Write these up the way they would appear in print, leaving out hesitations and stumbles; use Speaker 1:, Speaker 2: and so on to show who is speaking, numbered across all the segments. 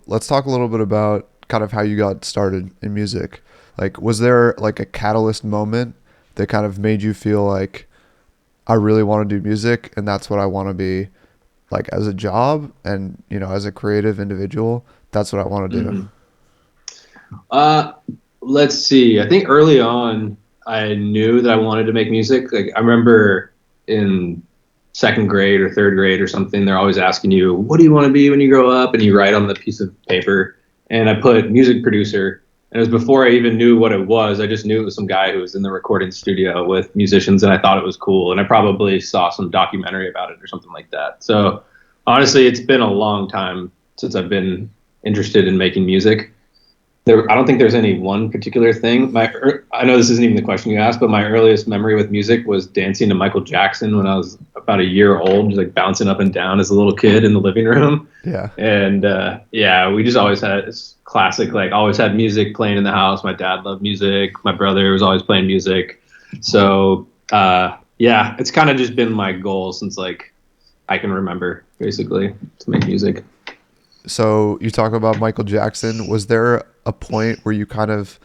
Speaker 1: let's talk a little bit about kind of how you got started in music. Like, was there like a catalyst moment that kind of made you feel like I really want to do music and that's what I want to be like as a job and, as a creative individual, that's what I want to do.
Speaker 2: hmm Uh, let's see. I think early on, I knew that I wanted to make music. Like I remember in second grade or third grade or something, they're always asking you, "What do you want to be when you grow up?" And you write on the piece of paper. And I put music producer. And it was before I even knew what it was. I just knew it was some guy who was in the recording studio with musicians, and I thought it was cool. And I probably saw some documentary about it or something like that. So honestly, it's been a long time since I've been interested in making music. I don't think there's any one particular thing. I know this isn't even the question you asked, but my earliest memory with music was dancing to Michael Jackson when I was about a year old, just like bouncing up and down as a little kid in the living room.
Speaker 1: Yeah.
Speaker 2: And yeah, we just always had this classic, like always had music playing in the house. My dad loved music. My brother was always playing music. So yeah, it's kind of just been my goal since like I can remember, basically, to make music.
Speaker 1: So you talk about Michael Jackson. Was there a point where you kind of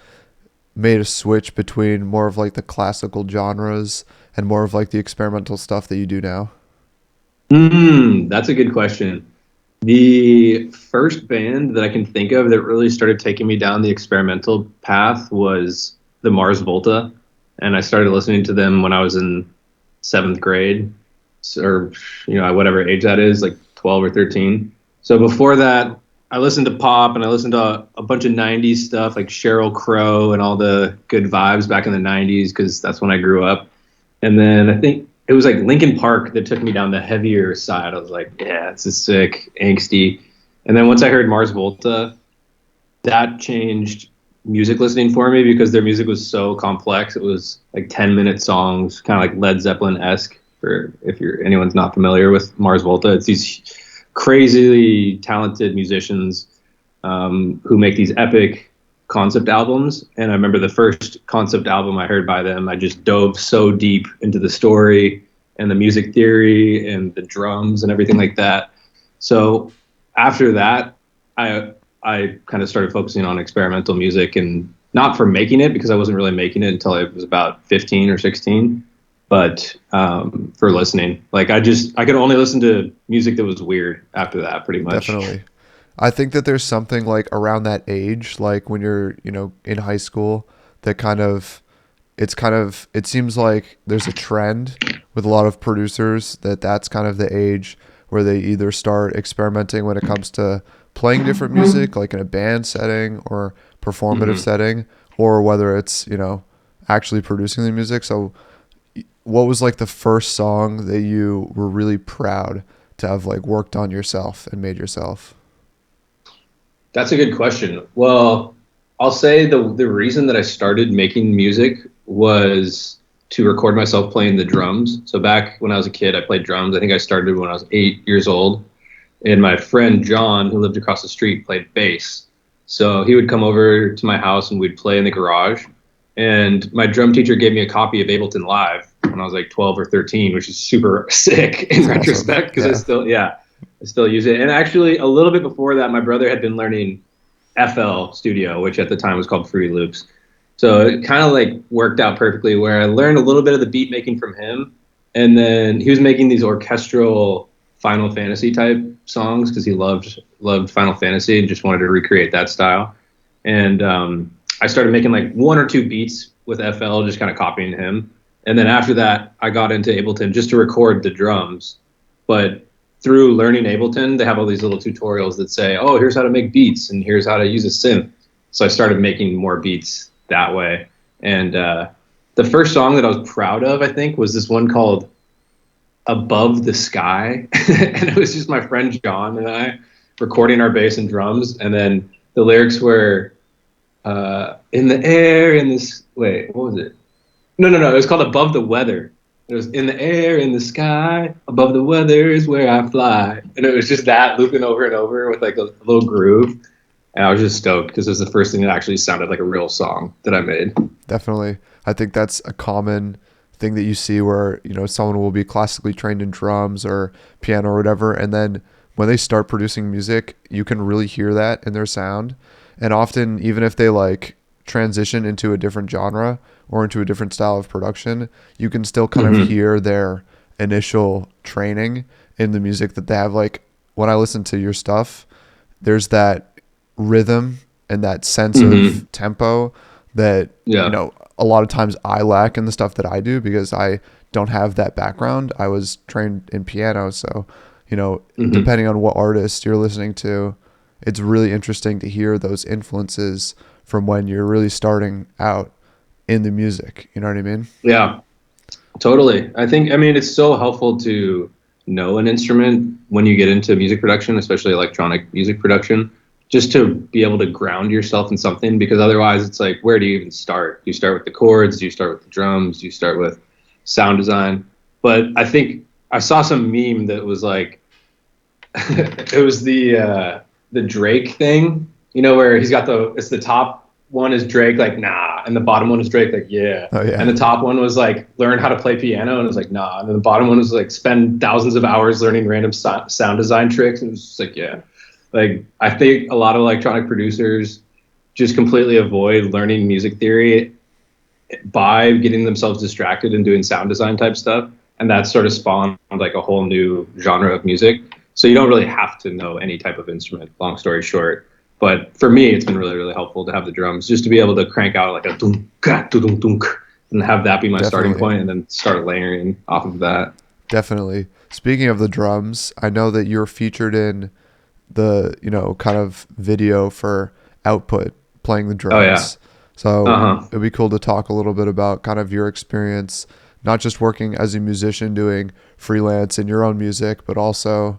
Speaker 1: made a switch between more of like the classical genres and more of like the experimental stuff that you do now?
Speaker 2: That's a good question. The first band that I can think of that really started taking me down the experimental path was the Mars Volta, and I started listening to them when I was in seventh grade, or whatever age that is, like 12 or 13. So before that, I listened to pop and I listened to a bunch of 90s stuff like Sheryl Crow and all the good vibes back in the 90s because that's when I grew up. And then I think it was like Linkin Park that took me down the heavier side. I was like, yeah, this is sick, angsty. And then once I heard Mars Volta, that changed music listening for me because their music was so complex. It was like 10-minute songs, kind of like Led Zeppelin esque. For if anyone's not familiar with Mars Volta, it's these crazily talented musicians who make these epic concept albums. And I remember the first concept album I heard by them, I just dove so deep into the story and the music theory and the drums and everything like that. So after that, I kind of started focusing on experimental music, and not for making it because I wasn't really making it until I was about 15 or 16, but for listening. Like I could only listen to music that was weird after that, pretty much.
Speaker 1: Definitely. I think that there's something like around that age, like when you're, in high school, that it seems like there's a trend with a lot of producers that's kind of the age where they either start experimenting when it comes to playing different music, like in a band setting or performative
Speaker 2: hmm
Speaker 1: setting, or whether it's, actually producing the music. So what was like the first song that you were really proud to have like worked on yourself and made yourself?
Speaker 2: That's a good question. Well, I'll say the reason that I started making music was to record myself playing the drums. So back when I was a kid, I played drums. I think I started when I was 8 years old. And my friend John, who lived across the street, played bass. So he would come over to my house and we'd play in the garage. And my drum teacher gave me a copy of Ableton Live when I was like 12 or 13, which is super sick in
Speaker 1: It's awesome.
Speaker 2: retrospect because
Speaker 1: Yeah.
Speaker 2: I still use it. And actually, a little bit before that, my brother had been learning FL Studio, which at the time was called Fruity Loops. So it kind of like worked out perfectly where I learned a little bit of the beat making from him. And then he was making these orchestral Final Fantasy type songs because he loved Final Fantasy and just wanted to recreate that style. And I started making like one or two beats with FL, just kind of copying him. And then after that, I got into Ableton just to record the drums. But through learning Ableton, they have all these little tutorials that say, oh, here's how to make beats and here's how to use a synth. So I started making more beats that way. And the first song that I was proud of, I think, was this one called Above the Sky. And it was just my friend John and I recording our bass and drums. And then the lyrics were in the air, in this, wait, what was it? No. It was called Above the Weather. It was in the air, in the sky, above the weather is where I fly. And it was just that looping over and over with like a little groove. And I was just stoked because it was the first thing that actually sounded like a real song that I made.
Speaker 1: Definitely. I think that's a common thing that you see where, someone will be classically trained in drums or piano or whatever. And then when they start producing music, you can really hear that in their sound. And often, even if they like transition into a different genre or into a different style of production, you can still kind of hear their initial training in the music that they have. Like when I listen to your stuff, there's that rhythm and that sense of tempo that, you know, a lot of times I lack in the stuff that I do because I don't have that background. I was trained in piano, so, you know, depending on what artist you're listening to, it's really interesting to hear those influences from when you're really starting out in the music. You know what I mean?
Speaker 2: Yeah, totally. I mean, it's so helpful to know an instrument when you get into music production, especially electronic music production, just to be able to ground yourself in something, because otherwise it's like, where do you even start? Do you start with the chords? Do you start with the drums? Do you start with sound design? But I think I saw some meme that was like, it was the Drake thing, you know, where he's got it's the top one is Drake, like, nah, and the bottom one is Drake, like, yeah.
Speaker 1: Oh, yeah.
Speaker 2: And the top one was like, learn how to play piano, and it was like, nah. And then the bottom one was like, spend thousands of hours learning random sound design tricks, and it was just like, yeah. Like, I think a lot of electronic producers just completely avoid learning music theory by getting themselves distracted and doing sound design type stuff, and that sort of spawned like a whole new genre of music. So you don't really have to know any type of instrument, long story short. But for me, it's been really, really helpful to have the drums, just to be able to crank out like a dunk, dunk, dunk, and have that be my starting point, and then start layering off of that.
Speaker 1: Definitely. Speaking of the drums, I know that you're featured in the, you know, kind of video for Output playing the drums.
Speaker 2: Oh, yeah.
Speaker 1: So it'd be cool to talk a little bit about kind of your experience, not just working as a musician doing freelance in your own music, but also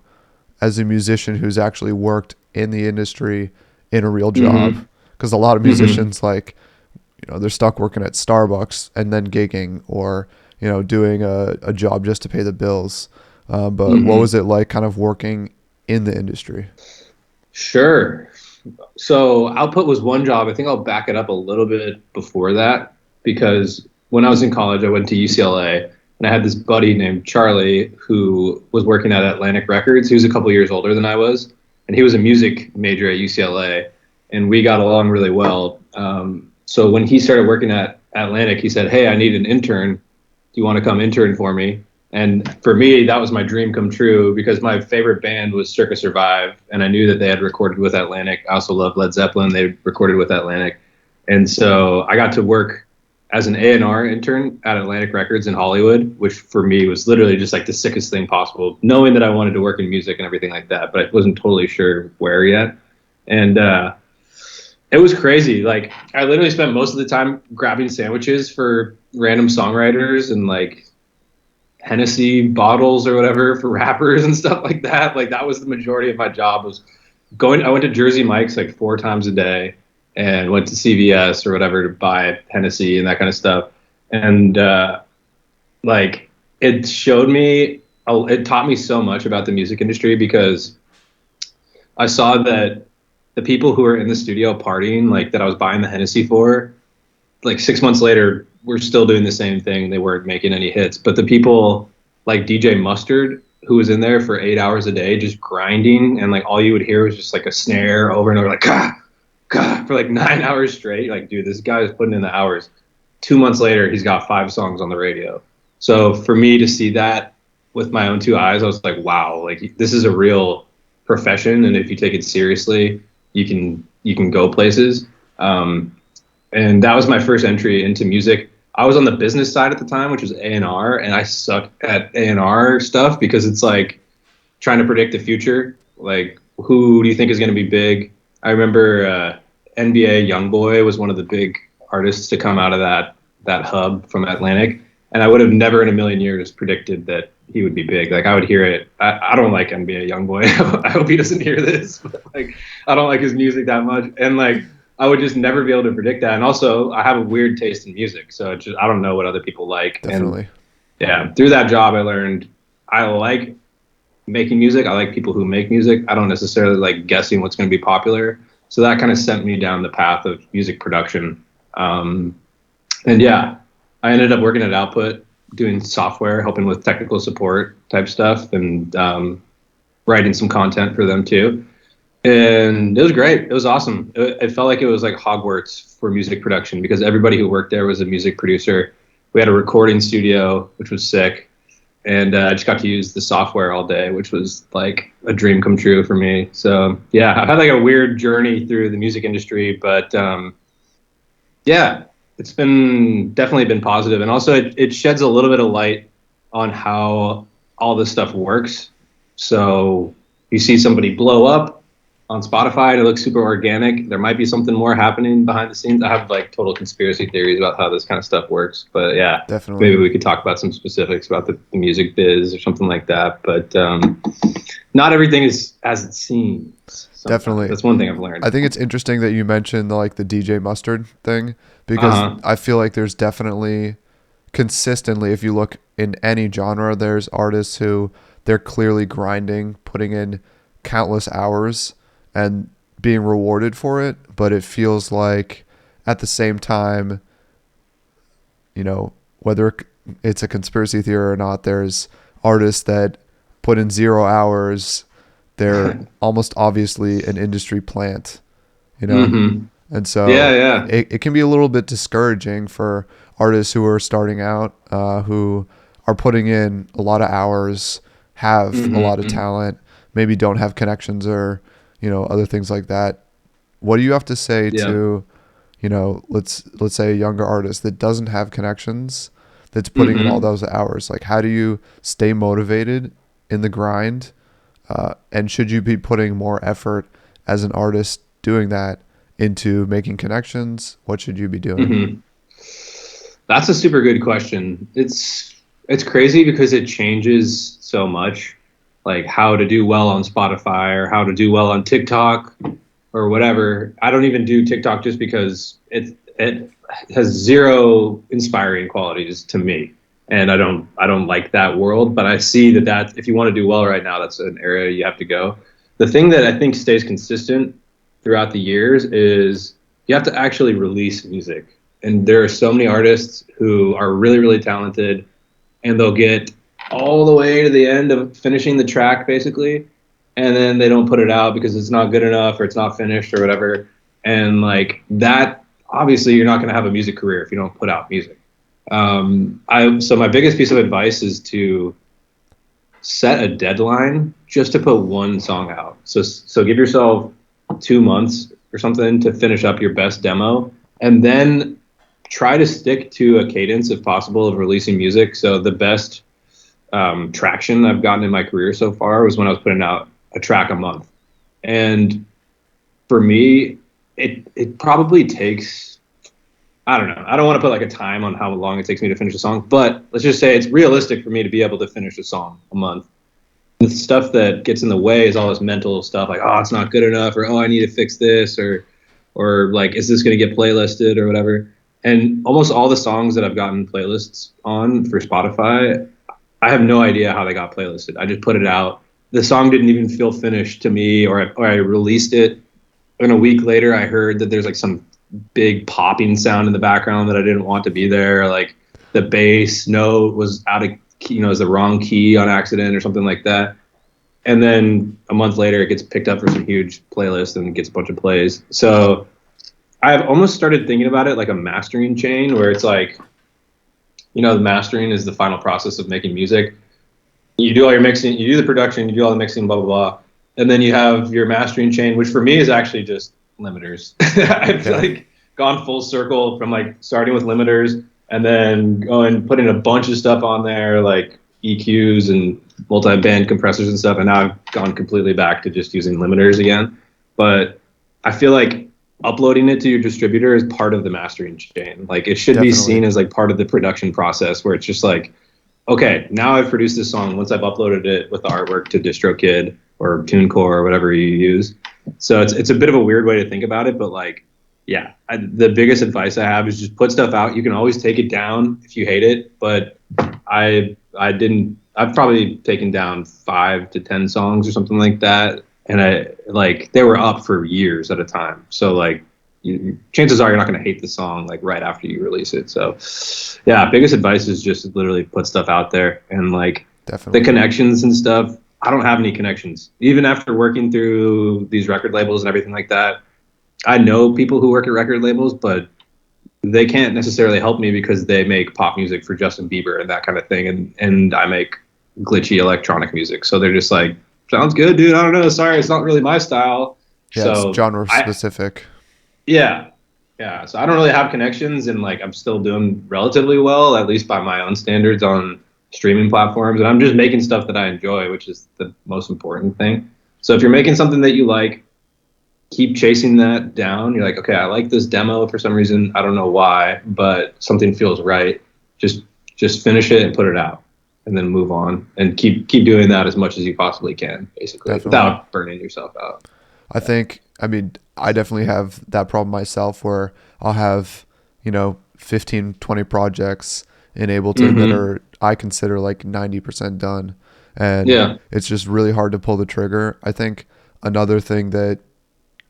Speaker 1: as a musician who's actually worked in the industry in a real job. Because a lot of musicians, like, you know, they're stuck working at Starbucks and then gigging, or, you know, doing a job just to pay the bills. But what was it like kind of working in the industry?
Speaker 2: Sure. So Output was one job. I think I'll back it up a little bit before that, because when I was in college, I went to UCLA, and I had this buddy named Charlie who was working at Atlantic Records. He was a couple years older than I was, and he was a music major at UCLA, and we got along really well. So when he started working at Atlantic, he said, "Hey, I need an intern. Do you want to come intern for me?" And for me, that was my dream come true, because my favorite band was Circa Survive, and I knew that they had recorded with Atlantic. I also love Led Zeppelin. They recorded with Atlantic. And so I got to work as an A&R intern at Atlantic Records in Hollywood, which for me was literally just like the sickest thing possible, knowing that I wanted to work in music and everything like that, but I wasn't totally sure where yet. And it was crazy. Like, I literally spent most of the time grabbing sandwiches for random songwriters and like Hennessy bottles or whatever for rappers and stuff like that. Like, that was the majority of my job, was I went to Jersey Mike's like 4 times a day, and went to CVS or whatever to buy Hennessy and that kind of stuff. And like, it taught me so much about the music industry, because I saw that the people who were in the studio partying, like, that I was buying the Hennessy for, like 6 months later, were still doing the same thing. They weren't making any hits. But the people like DJ Mustard, who was in there for 8 hours a day, just grinding, and like all you would hear was just like a snare over and over, like, for like 9 hours straight. Like, dude, this guy is putting in the hours. 2 months later, he's got 5 songs on the radio. So for me to see that with my own 2 eyes, I was like, wow, like, this is a real profession, and if you take it seriously, you can go places. And that was my first entry into music. I was on the business side at the time, which was A&R, and I suck at A&R stuff, because it's like trying to predict the future. Like, who do you think is going to be big? I remember NBA YoungBoy was one of the big artists to come out of that hub from Atlantic, and I would have never in a million years predicted that he would be big. Like, I would hear it. I don't like NBA YoungBoy. I hope he doesn't hear this. But like, I don't like his music that much, and like, I would just never be able to predict that. And also, I have a weird taste in music, so it's just, I don't know what other people like.
Speaker 1: Definitely.
Speaker 2: And yeah, through that job, I learned I like making music. I like people who make music. I don't necessarily like guessing what's going to be popular. So that kind of sent me down the path of music production. And yeah, I ended up working at Output, doing software, helping with technical support type stuff. And writing some content for them too. And it was great. It was awesome. It felt like it was like Hogwarts for music production because everybody who worked there was a music producer. We had a recording studio, which was sick. And I just got to use the software all day, which was like a dream come true for me. So yeah, I've had like a weird journey through the music industry, but yeah, it's been definitely been positive. And also it sheds a little bit of light on how all this stuff works. So you see somebody blow up on Spotify and it looks super organic. There might be something more happening behind the scenes. I have like total conspiracy theories about how this kind of stuff works. But yeah,
Speaker 1: Definitely.
Speaker 2: maybe we could talk about some specifics about the music biz or something like that. But not everything is as it seems. Sometimes.
Speaker 1: Definitely.
Speaker 2: That's one thing I've learned.
Speaker 1: I think it's interesting that you mentioned the DJ Mustard thing because I feel like there's definitely consistently, if you look in any genre, there's artists who they're clearly grinding, putting in countless hours and being rewarded for it. But it feels like at the same time, whether it's a conspiracy theory or not, there's artists that put in 0 hours. They're almost obviously an industry plant,
Speaker 2: Mm-hmm.
Speaker 1: And so
Speaker 2: Yeah.
Speaker 1: it can be a little bit discouraging for artists who are starting out, who are putting in a lot of hours, have a lot of talent, maybe don't have connections or, other things like that. What do you have to say to, let's say a younger artist that doesn't have connections, that's putting in all those hours? Like, how do you stay motivated in the grind? And should you be putting more effort as an artist doing that into making connections? What should you be doing?
Speaker 2: That's a super good question. It's crazy because it changes so much, like how to do well on Spotify or how to do well on TikTok or whatever. I don't even do TikTok just because it has zero inspiring qualities to me. And I don't like that world, but I see that if you want to do well right now, that's an area you have to go. The thing that I think stays consistent throughout the years is you have to actually release music. And there are so many artists who are really, really talented and they'll get all the way to the end of finishing the track basically. And then they don't put it out because it's not good enough or it's not finished or whatever. And like that, obviously you're not going to have a music career if you don't put out music. So my biggest piece of advice is to set a deadline just to put one song out. So give yourself 2 months or something to finish up your best demo, and then try to stick to a cadence if possible of releasing music. So the best traction I've gotten in my career so far was when I was putting out a track a month. And for me, it probably takes, I don't know. I don't want to put like a time on how long it takes me to finish a song, but let's just say it's realistic for me to be able to finish a song a month. The stuff that gets in the way is all this mental stuff like, oh, it's not good enough, or oh, I need to fix this, or like, is this going to get playlisted or whatever? And almost all the songs that I've gotten playlists on for Spotify, I have no idea how they got playlisted. I just put it out. The song didn't even feel finished to me, or I released it, and a week later I heard that there's like some big popping sound in the background that I didn't want to be there. Like the bass note was out of key, is the wrong key on accident or something like that. And then a month later it gets picked up for some huge playlist and gets a bunch of plays. So I've almost started thinking about it like a mastering chain where it's like, the mastering is the final process of making music. You do all your mixing, you do the production, you do all the mixing, blah, blah, blah. And then you have your mastering chain, which for me is actually just limiters. I've like gone full circle from like starting with limiters and then going putting a bunch of stuff on there like EQs and multi-band compressors and stuff, and now I've gone completely back to just using limiters again. But I feel like uploading it to your distributor is part of the mastering chain. Like it should be seen as like part of the production process where it's just like, okay, now I've produced this song once I've uploaded it with the artwork to DistroKid or TuneCore or whatever you use. So it's a bit of a weird way to think about it, but like, yeah, the biggest advice I have is just put stuff out. You can always take it down if you hate it, but I've probably taken down 5 to 10 songs or something like that, and they were up for years at a time. So like, chances are you're not going to hate the song like right after you release it. So yeah, biggest advice is just literally put stuff out there, and like the connections and stuff. I don't have any connections. Even after working through these record labels and everything like that, I know people who work at record labels, but they can't necessarily help me because they make pop music for Justin Bieber and that kind of thing, and I make glitchy electronic music. So they're just like, sounds good, dude. I don't know. Sorry, it's not really my style.
Speaker 1: Yeah, it's
Speaker 2: So
Speaker 1: genre specific.
Speaker 2: yeah, yeah. So I don't really have connections, and like I'm still doing relatively well, at least by my own standards on streaming platforms. And I'm just making stuff that I enjoy, which is the most important thing. So if you're making something that you like, keep chasing that down. You're like, okay, I like this demo for some reason. I don't know why, but something feels right. Just finish it and put it out, and then move on, and keep doing that as much as you possibly can, basically,
Speaker 1: Definitely.
Speaker 2: without burning yourself out.
Speaker 1: I think, I mean, I definitely have that problem myself where I'll have, 15, 20 projects in Ableton that are, I consider like 90% done. And
Speaker 2: Yeah.
Speaker 1: it's just really hard to pull the trigger. I think another thing that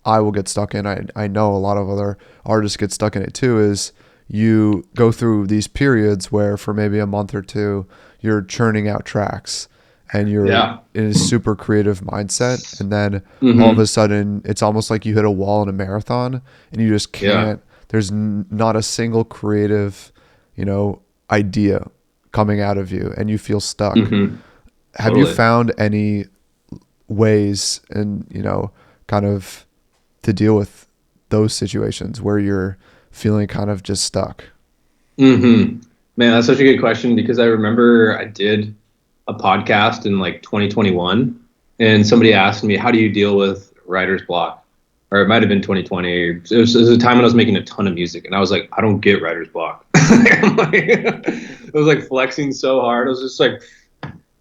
Speaker 1: I will get stuck in, I know a lot of other artists get stuck in it too, is you go through these periods where for maybe a month or two, you're churning out tracks and you're in a super creative mindset. And then all of a sudden it's almost like you hit a wall in a marathon and you just can't, there's not a single creative, idea coming out of you and you feel stuck. Have you found any ways and, kind of to deal with those situations where you're feeling kind of just stuck?
Speaker 2: Man, that's such a good question, because I remember I did a podcast in like 2021 and somebody asked me, how do you deal with writer's block? Or it might have been 2020. It was a time when I was making a ton of music and I was like, I don't get writer's block. It was like flexing so hard. I was just like,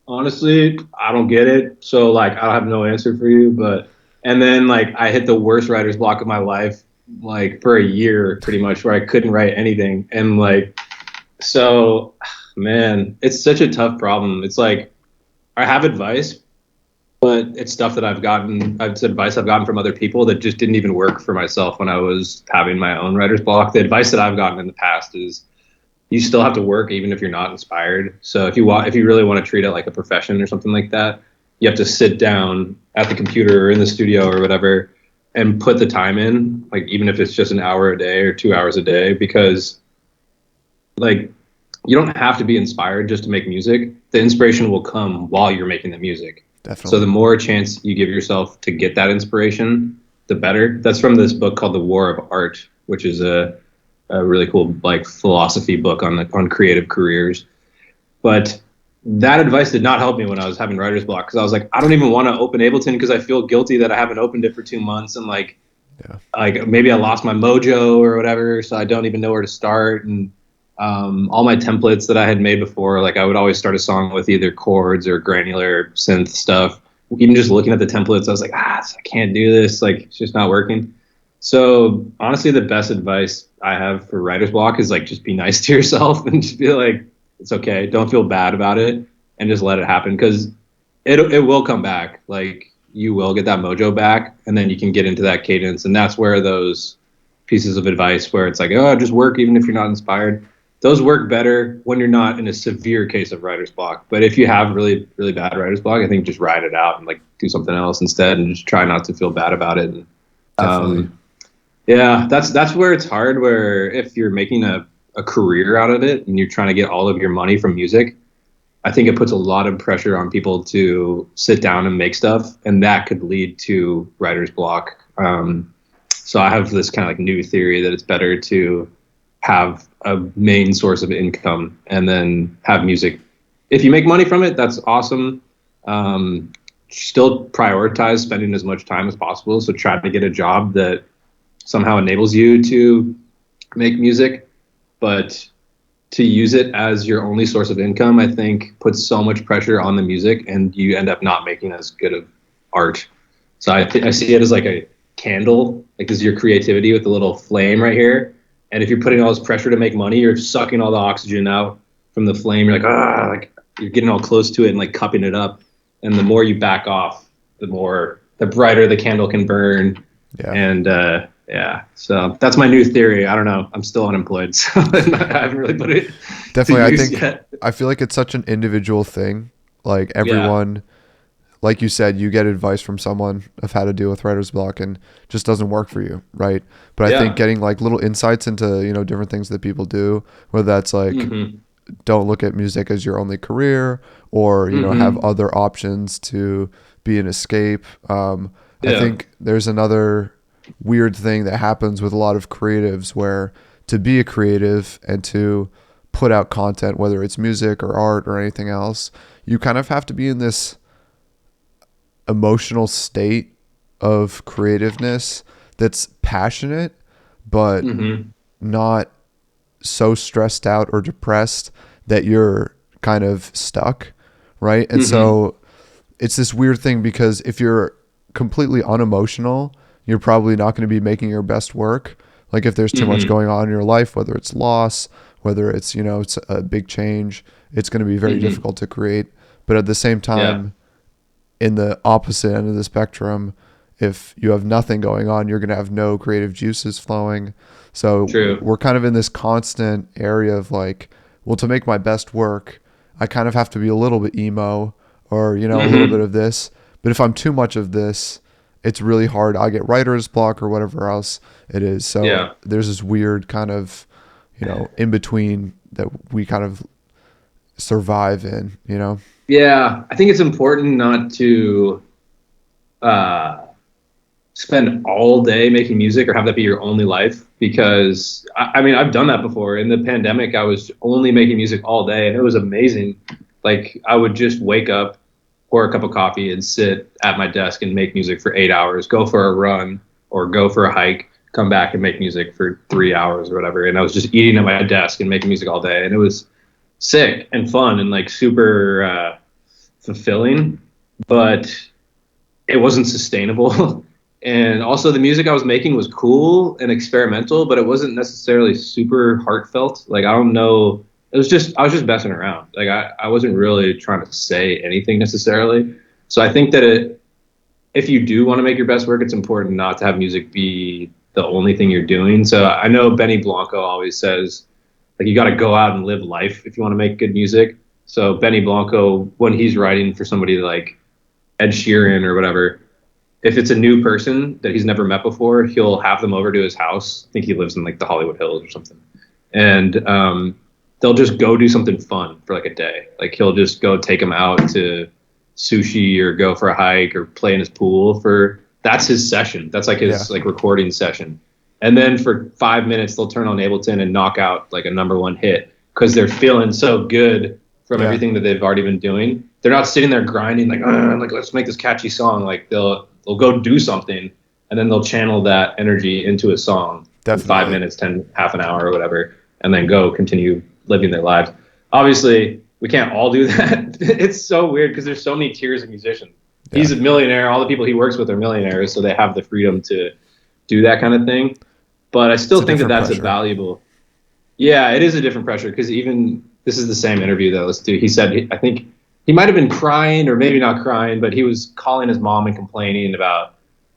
Speaker 2: honestly, I don't get it. So like, I have no answer for you, and then like I hit the worst writer's block of my life, like for a year pretty much, where I couldn't write anything. And like, so man, it's such a tough problem. It's like, I have advice, but it's stuff that it's advice I've gotten from other people that just didn't even work for myself when I was having my own writer's block. The advice that I've gotten in the past is you still have to work even if you're not inspired. So if you really want to treat it like a profession or something like that, you have to sit down at the computer or in the studio or whatever and put the time in, like even if it's just an hour a day or 2 hours a day, because like you don't have to be inspired just to make music. The inspiration will come while you're making the music.
Speaker 1: Definitely.
Speaker 2: So the more chance you give yourself to get that inspiration, the better. That's from this book called The War of Art, which is a really cool like philosophy book on creative careers. But that advice did not help me when I was having writer's block, because I was like, I don't even want to open Ableton because I feel guilty that I haven't opened it for 2 months, and like maybe I lost my mojo or whatever, so I don't even know where to start. And all my templates that I had made before, like I would always start a song with either chords or granular synth stuff. Even just looking at the templates, I was like, I can't do this. Like, it's just not working. So honestly, the best advice I have for writer's block is like, just be nice to yourself and just be like, it's okay. Don't feel bad about it and just let it happen, because it will come back. Like, you will get that mojo back, and then you can get into that cadence. And that's where those pieces of advice where it's like, oh, just work even if you're not inspired, those work better when you're not in a severe case of writer's block. But if you have really, really bad writer's block, I think just ride it out and like do something else instead, and just try not to feel bad about it. And, yeah, that's where it's hard, where if you're making a career out of it and you're trying to get all of your money from music, I think it puts a lot of pressure on people to sit down and make stuff, and that could lead to writer's block. So I have this kind of like new theory that it's better to have a main source of income and then have music. If you make money from it, that's awesome. Still prioritize spending as much time as possible. So try to get a job that somehow enables you to make music, but to use it as your only source of income, I think puts so much pressure on the music, and you end up not making as good of art. So I see it as like a candle, like this is your creativity with the little flame right here. And if you're putting all this pressure to make money, you're sucking all the oxygen out from the flame. You're like, you're getting all close to it and like cupping it up. And the more you back off, the brighter the candle can burn. Yeah. And so that's my new theory. I don't know. I'm still unemployed, so I haven't really put it
Speaker 1: definitely
Speaker 2: to use yet.
Speaker 1: I feel like it's such an individual thing. Like everyone like you said, you get advice from someone of how to deal with writer's block and it just doesn't work for you, right? But I think
Speaker 2: Yeah.
Speaker 1: getting like little insights into, different things that people do, whether that's like
Speaker 2: Mm-hmm.
Speaker 1: don't look at music as your only career or, have
Speaker 2: Mm-hmm.
Speaker 1: other options to be an escape. I
Speaker 2: Yeah.
Speaker 1: think there's another weird thing that happens with a lot of creatives where to be a creative and to put out content, whether it's music or art or anything else, you kind of have to be in this emotional state of creativeness that's passionate, but
Speaker 2: Mm-hmm.
Speaker 1: not so stressed out or depressed that you're kind of stuck, right? And
Speaker 2: Mm-hmm.
Speaker 1: so it's this weird thing because if you're completely unemotional, you're probably not going to be making your best work. Like if there's too much
Speaker 2: Mm-hmm.
Speaker 1: going on in your life, whether it's loss, whether it's, it's a big change, it's going to be very
Speaker 2: Mm-hmm.
Speaker 1: difficult to create. But at the same
Speaker 2: Yeah.
Speaker 1: time, in the opposite end of the spectrum, if you have nothing going on, you're going to have no creative juices flowing. So
Speaker 2: True.
Speaker 1: we're kind of in this constant area of like, well, to make my best work, I kind of have to be a little bit emo or, a little bit
Speaker 2: Mm-hmm.
Speaker 1: of this. But if I'm too much of this, it's really hard. I get writer's block or whatever else it is. So
Speaker 2: Yeah.
Speaker 1: there's this weird kind of, in between that we kind of survive in.
Speaker 2: Yeah. I think it's important not to uh, spend all day making music or have that be your only life because I mean, I've done that before. In the pandemic, I was only making music all day and it was amazing. Like, I would just wake up, pour a cup of coffee, and sit at my desk and make music for 8 hours, go for a run or go for a hike, come back and make music for 3 hours or whatever. And I was just eating at my desk and making music all day. And it was sick and fun and like super fulfilling, but it wasn't sustainable. And also, the music I was making was cool and experimental, but it wasn't necessarily super heartfelt. Like, I don't know. It was just, I was just messing around. Like, I wasn't really trying to say anything necessarily. So I think that if you do want to make your best work, it's important not to have music be the only thing you're doing. So I know Benny Blanco always says, like, you got to go out and live life if you want to make good music. So Benny Blanco, when he's writing for somebody like Ed Sheeran or whatever, if it's a new person that he's never met before, he'll have them over to his house. I think he lives in like the Hollywood Hills or something. And they'll just go do something fun for like a day. Like, he'll just go take them out to sushi or go for a hike or play in his pool for that's his session. That's like
Speaker 1: Yeah.
Speaker 2: his like recording session. And then for 5 minutes they'll turn on Ableton and knock out like a number one hit because they're feeling so good from
Speaker 1: Yeah.
Speaker 2: everything that they've already been doing. They're not sitting there grinding like let's make this catchy song. Like, they'll go do something and then they'll channel that energy into a song in five
Speaker 1: Definitely.
Speaker 2: minutes, 10, half an hour or whatever, and then go continue living their lives. Obviously, we can't all do that. It's so weird because there's so many tiers of musicians.
Speaker 1: Yeah.
Speaker 2: He's a millionaire. All the people he works with are millionaires, so they have the freedom to do that kind of thing. But I
Speaker 1: It's
Speaker 2: still
Speaker 1: a
Speaker 2: think that
Speaker 1: different
Speaker 2: that's a
Speaker 1: pressure.
Speaker 2: valuable. Yeah, it is a different pressure because even this is the same interview that I listened to. He said I think he might have been crying or maybe not crying, but he was calling his mom and complaining about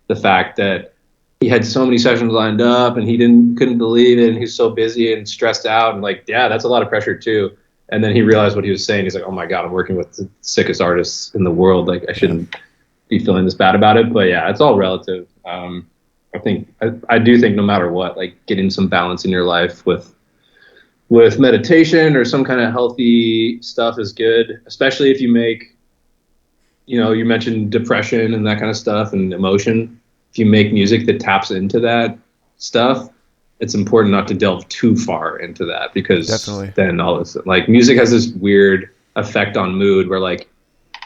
Speaker 2: the fact that he had so many sessions lined up and he couldn't believe it and he's so busy and stressed out and like, yeah, that's a lot of pressure too. And then he realized what he was saying. He's like, oh my god, I'm working with the sickest artists in the world. Like, I
Speaker 1: Yeah.
Speaker 2: shouldn't be feeling this bad about it. But yeah, it's all relative. I think I do think no matter what, like, getting some balance in your life with meditation or some kind of healthy stuff is good, especially if you make, you mentioned depression and that kind of stuff and emotion. If you make music that taps into that stuff, it's important not to delve too far into that because
Speaker 1: Definitely.
Speaker 2: then all this, like, music has this weird effect on mood where like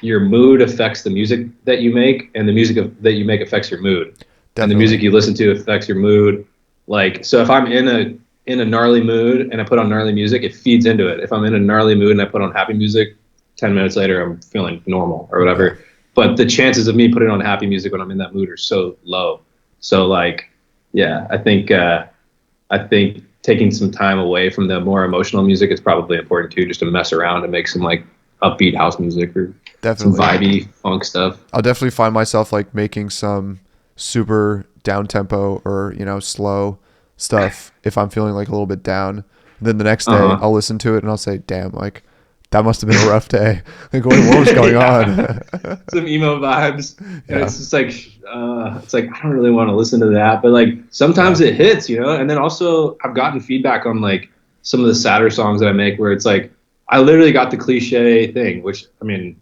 Speaker 2: your mood affects the music that you make and the music that you make affects your mood and the
Speaker 1: Definitely.
Speaker 2: music you listen to affects your mood. Like, so if I'm in a gnarly mood and I put on gnarly music, it feeds into it. If I'm in a gnarly mood and I put on happy music, 10 minutes later I'm feeling normal or
Speaker 1: Yeah.
Speaker 2: whatever. But the chances of me putting on happy music when I'm in that mood are so low. So like, yeah, I think taking some time away from the more emotional music is probably important too, just to mess around and make some like upbeat house music or some
Speaker 1: Definitely.
Speaker 2: vibey funk stuff.
Speaker 1: I'll definitely find myself like making some super down tempo or, slow stuff if I'm feeling like a little bit down. Then the next day
Speaker 2: Uh-huh.
Speaker 1: I'll listen to it and I'll say, damn, like That must have been a rough day. Like, what was going on?
Speaker 2: Some emo vibes. And
Speaker 1: Yeah.
Speaker 2: it's just like, I don't really want to listen to that. But like, sometimes
Speaker 1: Yeah.
Speaker 2: it hits, you know? And then also, I've gotten feedback on like some of the sadder songs that I make where it's like, I literally got the cliche thing, which, I mean,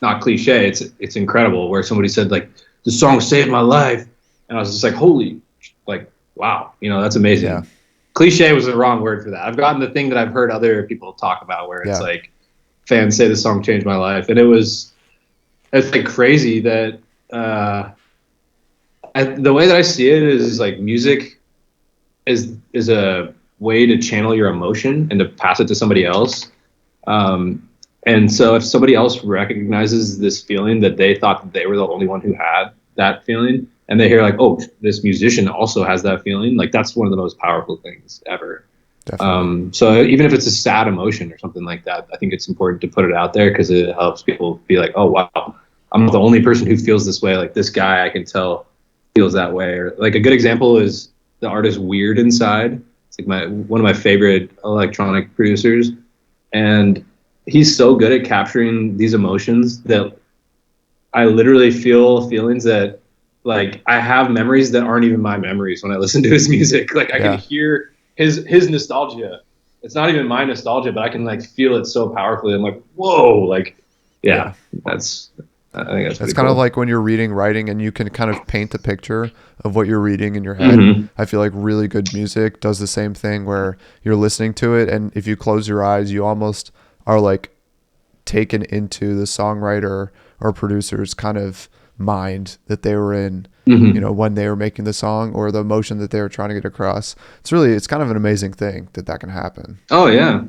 Speaker 2: not cliche, it's incredible, where somebody said, like, the song saved my life. And I was just like, holy, like, wow, you know, that's amazing.
Speaker 1: Yeah.
Speaker 2: Cliche was the wrong word for that. I've gotten the thing that I've heard other people talk about where it's
Speaker 1: Yeah.
Speaker 2: like, fans say the song changed my life. And it's like crazy that the way that I see it is like music is a way to channel your emotion and to pass it to somebody else. And so if somebody else recognizes this feeling that they thought that they were the only one who had that feeling, and they hear like, oh, this musician also has that feeling, like that's one of the most powerful things ever.
Speaker 1: Definitely.
Speaker 2: So even if it's a sad emotion or something like that, I think it's important to put it out there because it helps people be like, oh, wow, I'm not the only person who feels this way. Like this guy, I can tell feels that way. Or like a good example is the artist Weird Inside. It's like one of my favorite electronic producers. And he's so good at capturing these emotions that I literally feel feelings that like I have memories that aren't even my memories when I listen to his music. Like I can hear his nostalgia. It's not even my nostalgia, but I can like feel it so powerfully. I'm like, whoa, like, yeah. I think that's
Speaker 1: kind
Speaker 2: cool.
Speaker 1: of like when you're reading writing and you can kind of paint the picture of what you're reading in your head.
Speaker 2: Mm-hmm.
Speaker 1: I feel like really good music does the same thing where you're listening to it, and if you close your eyes, you almost are like taken into the songwriter or producer's kind of mind that they were in,
Speaker 2: Mm-hmm.
Speaker 1: you know, when they were making the song or the emotion that they were trying to get across. It's kind of an amazing thing that can happen.
Speaker 2: Oh yeah,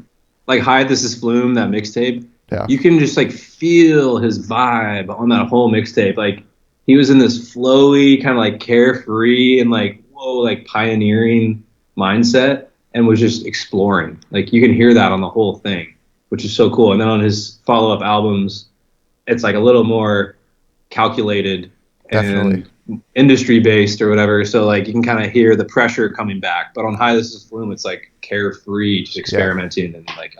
Speaker 2: like Hi, This Is Flume, that mixtape.
Speaker 1: Yeah.
Speaker 2: You can just like feel his vibe on that whole mixtape. Like he was in this flowy, kind of like carefree and like whoa, like pioneering mindset, and was just exploring. Like you can hear that on the whole thing, which is so cool. And then on his follow-up albums, it's like a little more calculated
Speaker 1: Definitely.
Speaker 2: and industry based or whatever. So like you can kind of hear the pressure coming back. But on Hi, This Is Flume, it's like carefree, just experimenting and like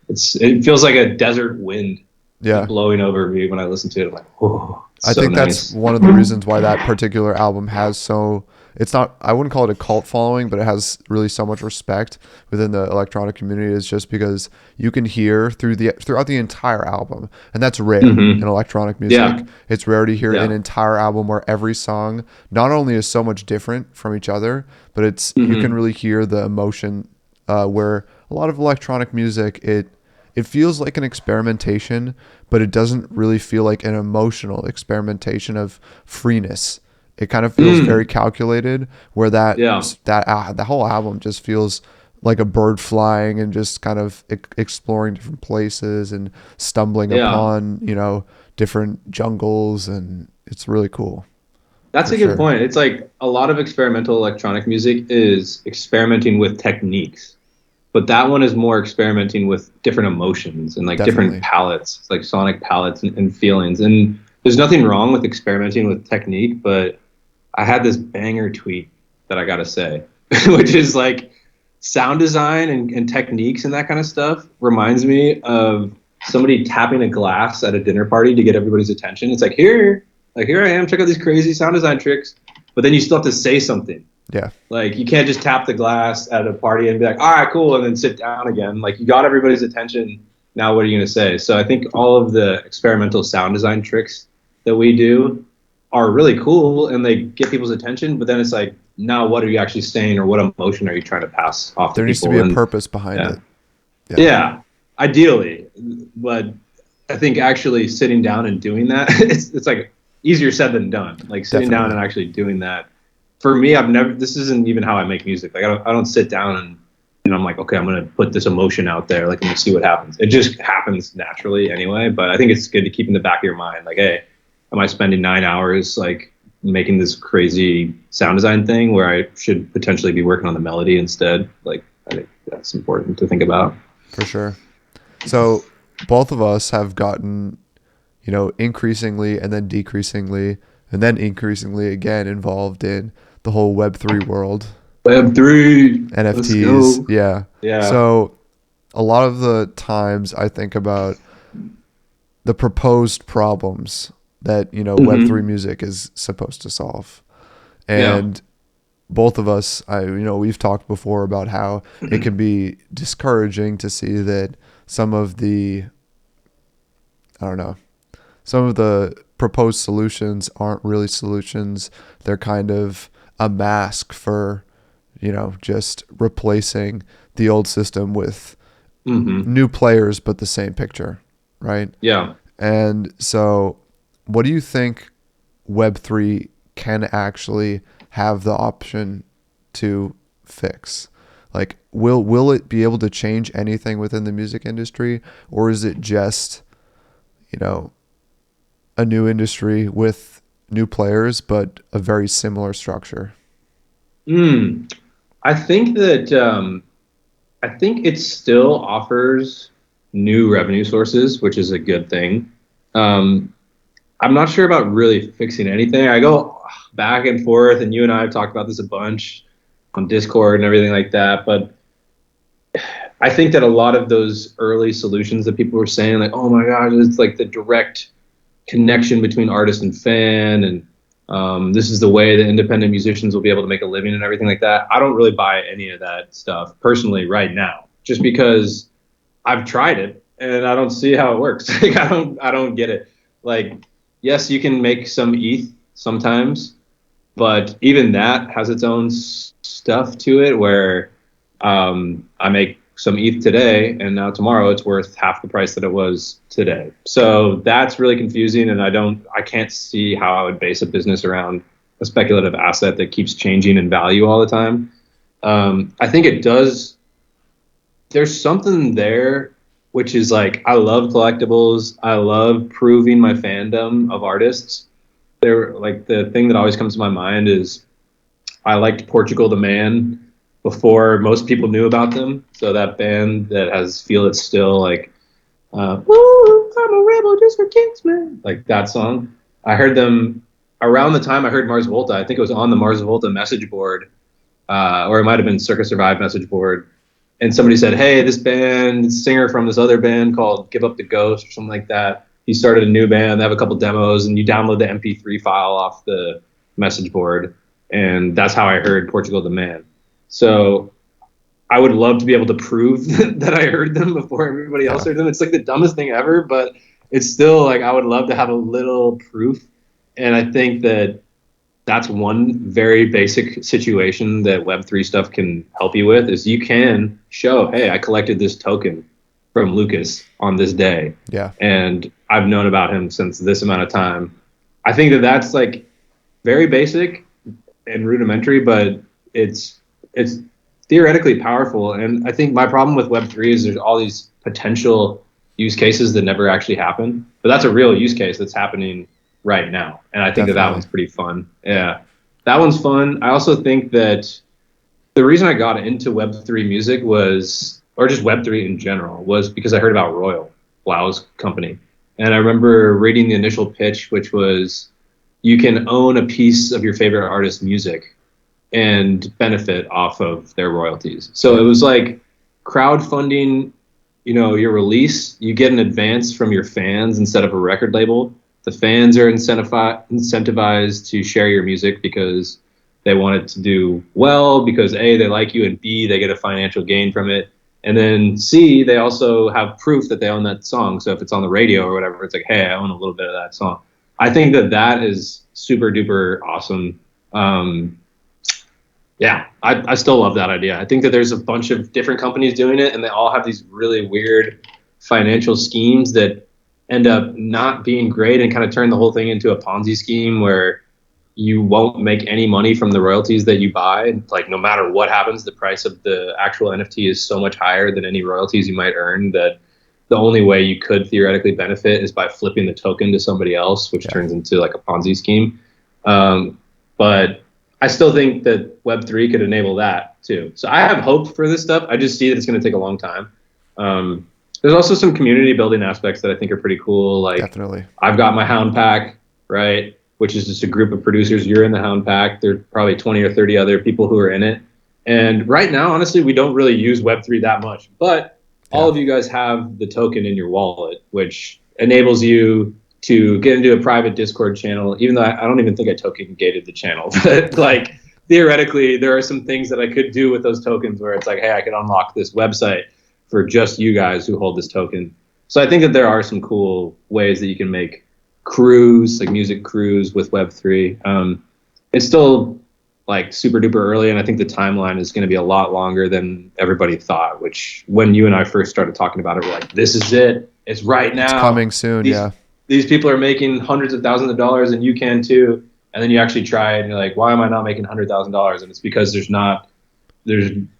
Speaker 2: it feels like a desert wind just blowing over me when I listen to it. I'm like, oh,
Speaker 1: I think that's one of the reasons why that particular album has I wouldn't call it a cult following, but it has really so much respect within the electronic community, is just because you can hear throughout the entire album. And that's rare in electronic music.
Speaker 2: Yeah.
Speaker 1: It's rare to hear an entire album where every song not only is so much different from each other, but you can really hear the emotion, where a lot of electronic music, it feels like an experimentation, but it doesn't really feel like an emotional experimentation of freeness. It kind of feels very calculated, where the whole album just feels like a bird flying and just kind of exploring different places and stumbling upon, you know, different jungles, and it's really cool.
Speaker 2: That's a good point. It's like a lot of experimental electronic music is experimenting with techniques. But that one is more experimenting with different emotions and like different palettes, like sonic palettes and feelings. And there's nothing wrong with experimenting with technique, but I had this banger tweet that I got to say, which is like sound design and techniques and that kind of stuff reminds me of somebody tapping a glass at a dinner party to get everybody's attention. It's like, here I am, check out these crazy sound design tricks. But then you still have to say something.
Speaker 1: Yeah.
Speaker 2: Like you can't just tap the glass at a party and be like, all right, cool, and then sit down again. Like you got everybody's attention. Now what are you going to say? So I think all of the experimental sound design tricks that we do are really cool and they get people's attention. But then it's like, now what are you actually saying, or what emotion are you trying to pass off to people?
Speaker 1: There needs to be a purpose behind it.
Speaker 2: Yeah, ideally. But I think actually sitting down and doing that, it's like easier said than done. Like sitting down and actually doing that. For me, this isn't even how I make music. Like I don't sit down and I'm like, okay, I'm going to put this emotion out there. Like, I'm going to see what happens. It just happens naturally anyway. But I think it's good to keep in the back of your mind. Like, hey, am I spending 9 hours like making this crazy sound design thing where I should potentially be working on the melody instead? Like, I think that's important to think about.
Speaker 1: For sure. So both of us have gotten, you know, increasingly and then decreasingly and then increasingly again involved in the whole Web3 world.
Speaker 2: Web3.
Speaker 1: NFTs. Yeah.
Speaker 2: Yeah.
Speaker 1: So a lot of the times I think about the proposed problems that, you know, Web3
Speaker 2: Mm-hmm.
Speaker 1: music is supposed to solve.
Speaker 2: Yeah.
Speaker 1: And both of us, we've talked before about how it can be discouraging to see that some of the, I don't know, some of the proposed solutions aren't really solutions. They're kind of a mask for, you know, just replacing the old system with
Speaker 2: Mm-hmm.
Speaker 1: new players, but the same picture, right?
Speaker 2: Yeah.
Speaker 1: And so, what do you think Web3 can actually have the option to fix? Like, will it be able to change anything within the music industry, or is it just, you know, a new industry with new players, but a very similar structure?
Speaker 2: Mm. I think that I think it still offers new revenue sources, which is a good thing. Um, I'm not sure about really fixing anything. I go back and forth, and you and I have talked about this a bunch on Discord and everything like that. But I think that a lot of those early solutions that people were saying, like, oh my gosh, it's like the direct connection between artist and fan, and this is the way that independent musicians will be able to make a living and everything like that. I don't really buy any of that stuff personally right now, just because I've tried it and I don't see how it works. Like, I don't get it. Like, yes, you can make some ETH sometimes, but even that has its own stuff to it where I make some ETH today and now tomorrow it's worth half the price that it was today. So that's really confusing, and I can't see how I would base a business around a speculative asset that keeps changing in value all the time. I think it does. There's something there, which is like, I love collectibles. I love proving my fandom of artists. There, like, the thing that always comes to my mind is I liked Portugal the Man before most people knew about them. So that band that has Feel It Still, like, Woo, I'm a rebel just for kicks, man. Like that song. I heard them around the time I heard Mars Volta. I think it was on the Mars Volta message board, or it might have been Circus Survive message board. And somebody said, hey, this band, this singer from this other band called Give Up the Ghost or something like that. He started a new band. They have a couple demos, and you download the MP3 file off the message board. And that's how I heard Portugal the Man. So I would love to be able to prove that I heard them before everybody else
Speaker 1: Yeah,
Speaker 2: heard them. It's like the dumbest thing ever, but it's still like, I would love to have a little proof. And I think that that's one very basic situation that Web3 stuff can help you with, is you can show, hey, I collected this token from Lucas on this day,
Speaker 1: yeah,
Speaker 2: and I've known about him since this amount of time. I think that that's like very basic and rudimentary, but it's theoretically powerful. And I think my problem with Web3 is there's all these potential use cases that never actually happen, but that's a real use case that's happening right now. And I think that that
Speaker 1: definitely.
Speaker 2: one's pretty fun. Yeah, that one's fun. I also think that the reason I got into Web3 music was, or just Web3 in general, was because I heard about Royal, Lau's company. And I remember reading the initial pitch, which was, you can own a piece of your favorite artist's music and benefit off of their royalties. So it
Speaker 1: Yeah,
Speaker 2: was like crowdfunding, your release. You get an advance from your fans instead of a record label. The fans are incentivized to share your music because they want it to do well, because A, they like you, and B, they get a financial gain from it. And then C, they also have proof that they own that song. So if it's on the radio or whatever, it's like, hey, I own a little bit of that song. I think that that is super duper awesome. Um, yeah, I still love that idea. I think that there's a bunch of different companies doing it, and they all have these really weird financial schemes that end up not being great and kind of turn the whole thing into a Ponzi scheme where you won't make any money from the royalties that you buy. Like, no matter what happens, the price of the actual NFT is so much higher than any royalties you might earn that the only way you could theoretically benefit is by flipping the token to somebody else, which
Speaker 1: yeah,
Speaker 2: turns into like a Ponzi scheme. But I still think that Web3 could enable that too. So I have hope for this stuff. I just see that it's going to take a long time. There's also some community building aspects that I think are pretty cool. Like,
Speaker 1: definitely.
Speaker 2: I've got my Houndtrack, right, which is just a group of producers. You're in the Houndtrack. There's probably 20 or 30 other people who are in it. And right now, honestly, we don't really use Web3 that much. But all
Speaker 1: Yeah.
Speaker 2: of you guys have the token in your wallet, which enables you to get into a private Discord channel, even though I don't even think I token gated the channel. But like theoretically, there are some things that I could do with those tokens where it's like, hey, I can unlock this website for just you guys who hold this token. So I think that there are some cool ways that you can make crews, like music crews with Web3. It's still like super duper early, and I think the timeline is going to be a lot longer than everybody thought. Which when you and I first started talking about it, we're like, "This is it. It's right
Speaker 1: It's
Speaker 2: now.
Speaker 1: coming soon.
Speaker 2: These
Speaker 1: Yeah.
Speaker 2: these people are making hundreds of thousands of dollars, and you can too." And then you actually try it, and you're like, "Why am I not making $100,000?" And it's because there's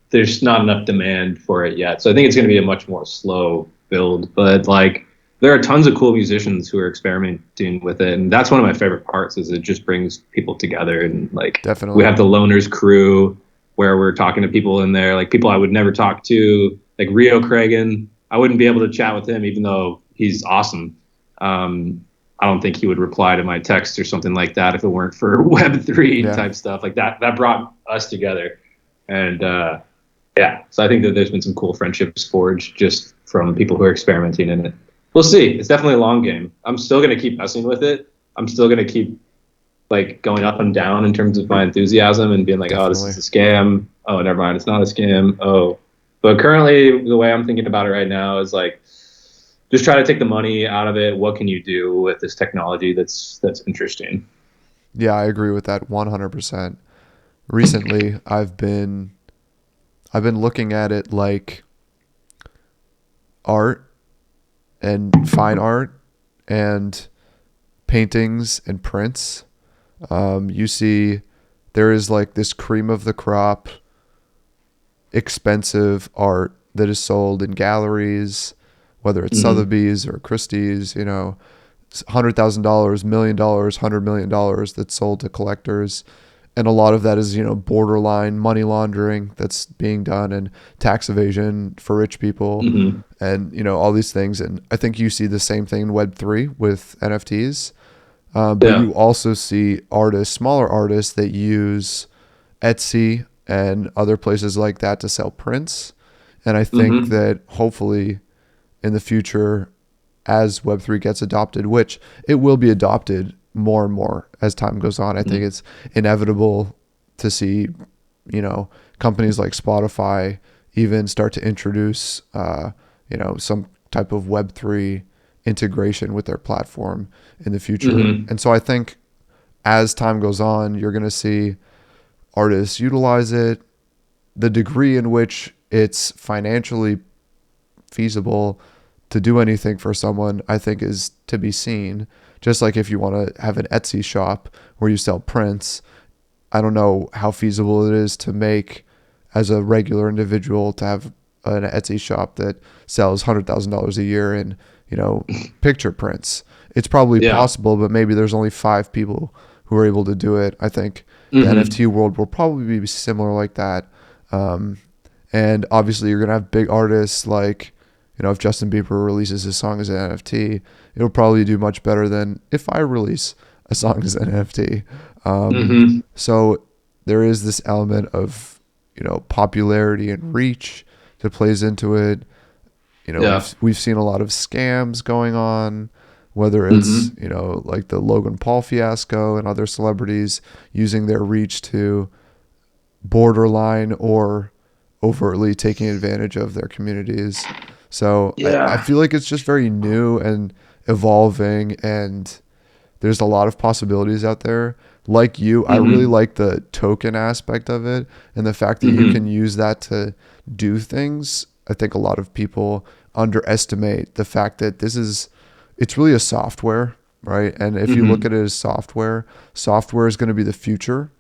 Speaker 2: there's not enough demand for it yet. So I think it's going to be a much more slow build. But like, there are tons of cool musicians who are experimenting with it, and that's one of my favorite parts. Is it just brings people together, and like we
Speaker 1: Definitely.
Speaker 2: have the Loners crew where we're talking to people in there, like people I would never talk to, like Rio Cragen. I wouldn't be able to chat with him, even though he's awesome. I don't think he would reply to my text or something like that if it weren't for Web3
Speaker 1: Yeah.
Speaker 2: type stuff like that. That brought us together, and yeah. So I think that there's been some cool friendships forged just from people who are experimenting in it. We'll see. It's definitely a long game. I'm still gonna keep messing with it. I'm still gonna keep like going up and down in terms of my enthusiasm and being like, oh, this
Speaker 1: Definitely.
Speaker 2: is a scam. Oh, never mind, it's not a scam. Oh, but currently the way I'm thinking about it right now is like, just try to take the money out of it. What can you do with this technology that's interesting?
Speaker 1: Yeah, I agree with that 100%. Recently, I've been looking at it like art and fine art and paintings and prints. You see, there is like this cream of the crop, expensive art that is sold in galleries, whether it's
Speaker 2: Mm-hmm.
Speaker 1: Sotheby's or Christie's, $100,000, $1 million, $100 million that's sold to collectors. And a lot of that is, borderline money laundering that's being done and tax evasion for rich people
Speaker 2: Mm-hmm.
Speaker 1: and, all these things. And I think you see the same thing in Web3 with NFTs. But
Speaker 2: Yeah.
Speaker 1: you also see artists, smaller artists that use Etsy and other places like that to sell prints. And I think
Speaker 2: Mm-hmm.
Speaker 1: that hopefully in the future, as Web3 gets adopted, which it will be adopted more and more as time goes on, I think
Speaker 2: Mm-hmm.
Speaker 1: it's inevitable to see, companies like Spotify even start to introduce, some type of Web3 integration with their platform in the future.
Speaker 2: Mm-hmm.
Speaker 1: And so I think as time goes on, you're going to see artists utilize it. The degree in which it's financially feasible to do anything for someone, I think, is to be seen. Just like if you want to have an Etsy shop where you sell prints, I don't know how feasible it is to make as a regular individual to have an Etsy shop that sells $100,000 a year in, picture prints. It's probably
Speaker 2: Yeah.
Speaker 1: possible, but maybe there's only 5 people who are able to do it. I think the
Speaker 2: Mm-hmm.
Speaker 1: NFT world will probably be similar like that. Um, and obviously, you're gonna have big artists like, if Justin Bieber releases his song as an NFT, it'll probably do much better than if I release a song as an NFT. Um,
Speaker 2: Mm-hmm.
Speaker 1: so there is this element of, popularity and reach that plays into it.
Speaker 2: Yeah.
Speaker 1: We've seen a lot of scams going on, whether it's,
Speaker 2: Mm-hmm.
Speaker 1: like the Logan Paul fiasco and other celebrities using their reach to borderline or overtly taking advantage of their communities. So I
Speaker 2: Yeah.
Speaker 1: feel like it's just very new and evolving, and there's a lot of possibilities out there. Like you, I really
Speaker 2: Mm-hmm.
Speaker 1: like the token aspect of it and the fact that you can
Speaker 2: Mm-hmm.
Speaker 1: use that to do things. I think a lot of people underestimate the fact that it's really a software, right? And if you look
Speaker 2: Mm-hmm.
Speaker 1: at it as software is going to be the future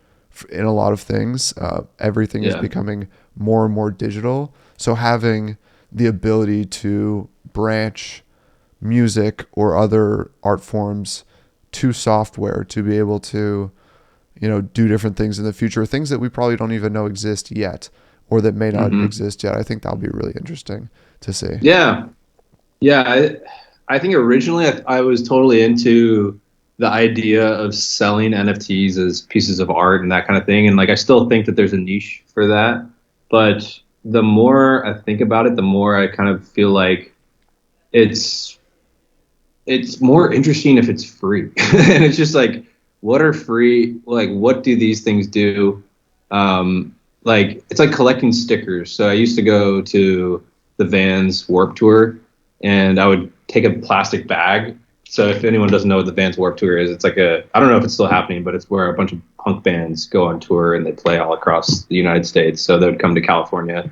Speaker 1: in a lot of things. Everything is
Speaker 2: Yeah.
Speaker 1: becoming more and more digital. So having the ability to branch music or other art forms to software to be able to, do different things in the future, things that we probably don't even know exist yet or that may not
Speaker 2: Mm-hmm.
Speaker 1: exist yet. I think that'll be really interesting to see.
Speaker 2: Yeah. Yeah. I think originally I was totally into the idea of selling NFTs as pieces of art and that kind of thing. And like, I still think that there's a niche for that. But the more I think about it, the more I kind of feel like it's it's more interesting if it's free. And it's just like, what are free? Like, what do these things do? Like, it's like collecting stickers. So I used to go to the Vans Warp Tour, and I would take a plastic bag. So if anyone doesn't know what the Vans Warp Tour is, it's like I don't know if it's still happening, but it's where a bunch of punk bands go on tour and they play all across the United States. So they would come to California,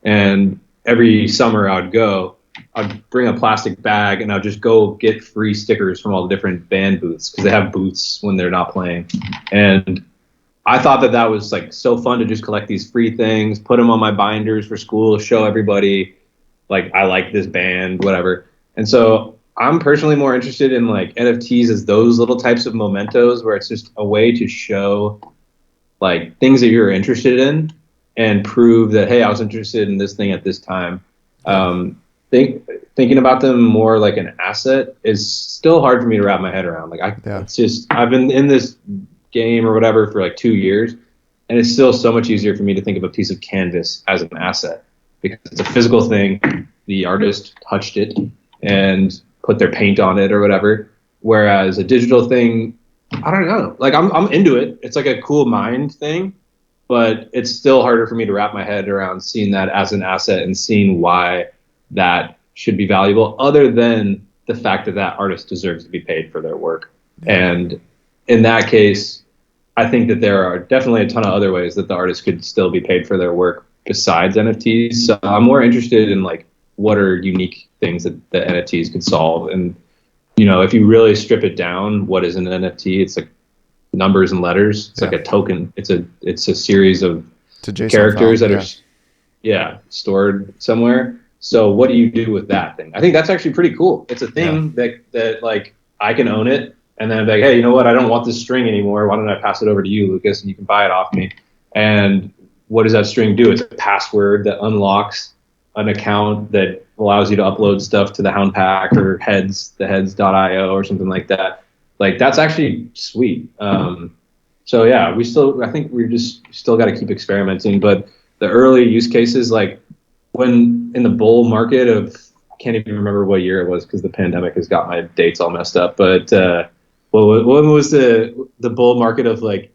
Speaker 2: and every summer I would go. I'd bring a plastic bag and I'd just go get free stickers from all the different band booths, because they have booths when they're not playing. And I thought that that was like so fun to just collect these free things, put them on my binders for school, show everybody like I like this band, whatever. And so I'm personally more interested in like NFTs as those little types of mementos where it's just a way to show like things that you're interested in and prove that, hey, I was interested in this thing at this time.
Speaker 1: Yeah.
Speaker 2: Thinking about them more like an asset is still hard for me to wrap my head around. Like
Speaker 1: Yeah.
Speaker 2: it's just, I've been in this game or whatever for like 2 years, and it's still so much easier for me to think of a piece of canvas as an asset, because it's a physical thing. The artist touched it and put their paint on it or whatever. Whereas a digital thing, I don't know. Like I'm into it. It's like a cool mind thing, but it's still harder for me to wrap my head around seeing that as an asset and seeing why that should be valuable, other than the fact that that artist deserves to be paid for their work.
Speaker 1: Yeah.
Speaker 2: And in that case, I think that there are definitely a ton of other ways that the artist could still be paid for their work besides NFTs. So I'm more interested in like what are unique things that the NFTs could solve. And if you really strip it down, what is an NFT? It's like numbers and letters. It's like a token. It's a series of
Speaker 1: It's a JSON
Speaker 2: characters
Speaker 1: file.
Speaker 2: that are stored somewhere. So what do you do with that thing? I think that's actually pretty cool. It's a thing that like I can own it, and then I'm like, hey, you know what? I don't want this string anymore. Why don't I pass it over to you, Lucas, and you can buy it off me? And what does that string do? It's a password that unlocks an account that allows you to upload stuff to the Houndtrack or the heads.io or something like that. Like that's actually sweet. So yeah, I think we just still got to keep experimenting. But the early use cases, like when in the bull market of, I can't even remember what year it was because the pandemic has got my dates all messed up. But when was the bull market of like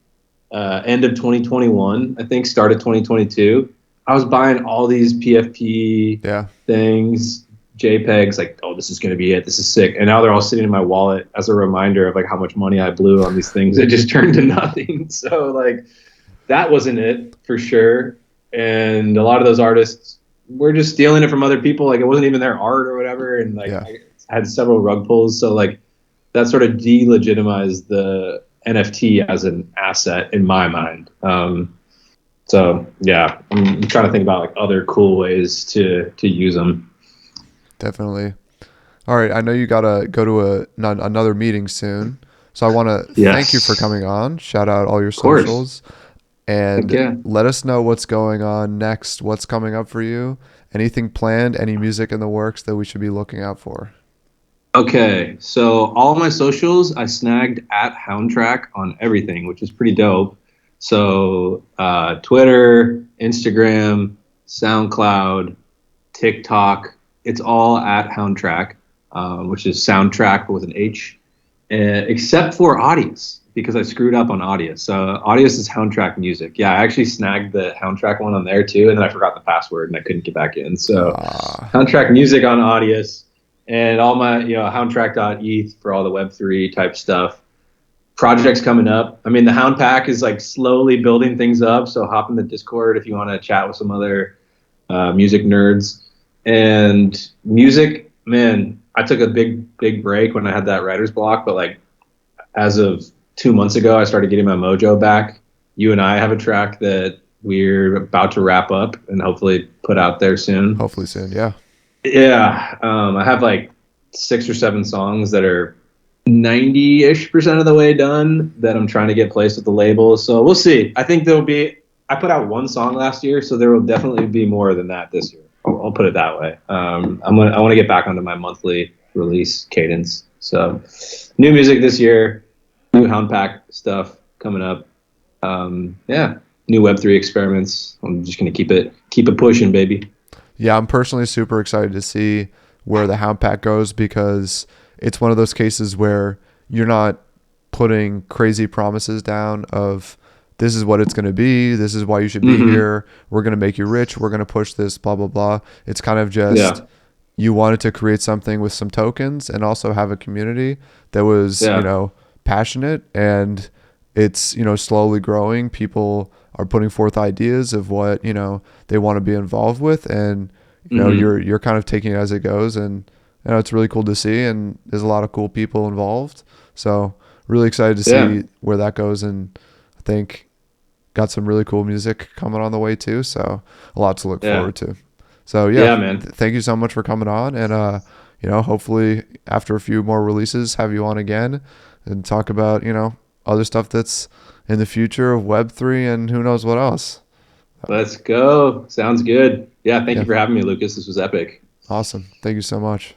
Speaker 2: end of 2021? I think start of 2022. I was buying all these PFP things, JPEGs, like, oh, this is going to be it. This is sick. And now they're all sitting in my wallet as a reminder of like how much money I blew on these things. It just turned to nothing. So like that wasn't it for sure. And a lot of those artists were just stealing it from other people. Like it wasn't even their art or whatever. And like I had several rug pulls. So like that sort of delegitimized the NFT as an asset in my mind. So yeah, I'm trying to think about like other cool ways to use them.
Speaker 1: Definitely. All right, I know you gotta go to another meeting soon, so I want to thank you for coming on. Shout out all your socials, and let us know what's going on next. What's coming up for you? Anything planned? Any music in the works that we should be looking out for?
Speaker 2: Okay, so all my socials I snagged at Houndtrack on everything, which is pretty dope. So Twitter, Instagram, SoundCloud, TikTok, it's all at Houndtrack, which is soundtrack with an H, except for Audius, because I screwed up on Audius. So Audius is Houndtrack Music. Yeah, I actually snagged the Houndtrack one on there too, and then I forgot the password and I couldn't get back in. So Houndtrack Music on Audius, and all my, Houndtrack.eth for all the Web3 type stuff. Projects coming up. I mean, the Houndpack is like slowly building things up. So hop in the Discord if you want to chat with some other music nerds. And music, man, I took a big break when I had that writer's block. But like as of 2 months ago, I started getting my mojo back. You and I have a track that we're about to wrap up and hopefully put out there soon.
Speaker 1: Hopefully soon, yeah.
Speaker 2: Yeah. I have like 6 or 7 songs that are 90-ish% of the way done that I'm trying to get placed with the label. So we'll see. I think I put out 1 song last year, so there will definitely be more than that this year. I'll put it that way. I want to get back onto my monthly release cadence. So new music this year, new Houndpack stuff coming up. Yeah. new Web3 experiments. I'm just gonna keep it pushing, baby.
Speaker 1: Yeah, I'm personally super excited to see where the Houndpack goes because it's one of those cases where you're not putting crazy promises down of this is what it's going to be, this is why you should be
Speaker 2: Hmm.
Speaker 1: here, we're going to make you rich, we're going to push this, blah, blah, blah. It's kind of just
Speaker 2: Yeah,
Speaker 1: you wanted to create something with some tokens and also have a community that was,
Speaker 2: yeah.
Speaker 1: passionate, and it's, slowly growing. People are putting forth ideas of what, they want to be involved with, and
Speaker 2: Hmm.
Speaker 1: you're kind of taking it as it goes, and it's really cool to see, and there's a lot of cool people involved. So really excited to
Speaker 2: Yeah,
Speaker 1: see where that goes, and I think got some really cool music coming on the way too. So a lot to look
Speaker 2: yeah,
Speaker 1: forward to. So yeah,
Speaker 2: yeah, man.
Speaker 1: thank you so much for coming on, and hopefully after a few more releases, have you on again and talk about other stuff that's in the future of Web3 and who knows what else.
Speaker 2: Let's go. Sounds good. Yeah, thank
Speaker 1: Yeah,
Speaker 2: you for having me, Lucas. This was epic.
Speaker 1: awesome. Thank you so much.